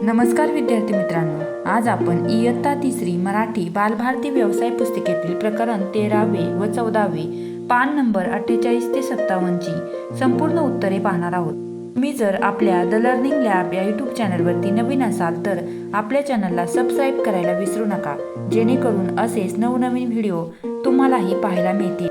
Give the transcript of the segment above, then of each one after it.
नमस्कार विद्यार्थी मित्रांनो, आज आपण इयत्ता तिसरी मराठी बालभारती व्यवसाय पुस्तिकेतील प्रकरण 13वे व 14वे पान नंबर 48 ते 57ची संपूर्ण उत्तरे पाहणार आहोत। तुम्ही जर आपल्या द लर्निंग लॅब या यूट्यूब चॅनलवरती नवीन असाल तर आपल्या चॅनलला सबस्क्राईब करायला विसरू नका, जेणेकरून असेच नवनवीन व्हिडिओ तुम्हालाही पाहायला मिळतील।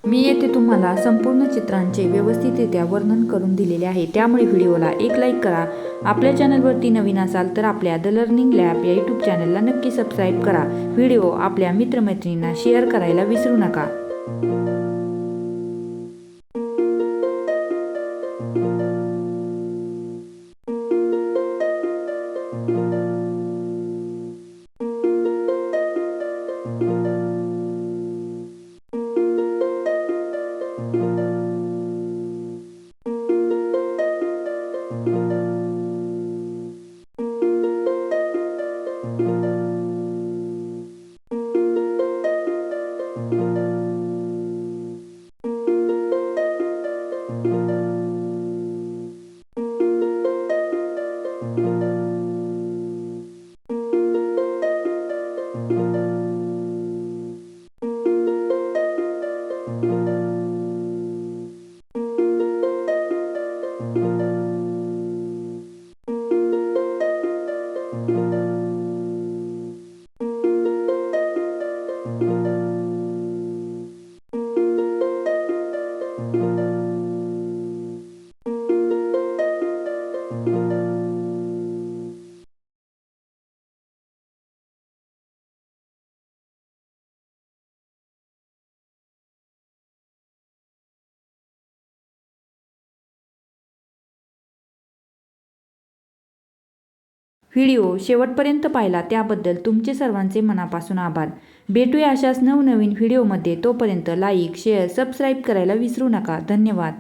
मी येथे तुम्हाला संपूर्ण चित्रांचे व्यवस्थितरित्या वर्णन करून दिलेले आहे, त्यामुळे व्हिडिओला एक लाईक करा। आपल्या चॅनलवरती नवीन असाल तर आपल्या द लर्निंग लॅब या यूट्यूब चॅनलला नक्की सबस्क्राईब करा। व्हिडिओ आपल्या मित्रमैत्रिणींना शेअर करायला विसरू नका। व्हिडिओ शेवटपर्यंत पाहिला त्याबद्दल तुमचे सर्वांचे मनापासून आभार। भेटूया अशाच नवनवीन व्हिडिओमध्ये, तोपर्यंत लाईक, शेअर, सबस्क्राईब करायला विसरू नका। धन्यवाद।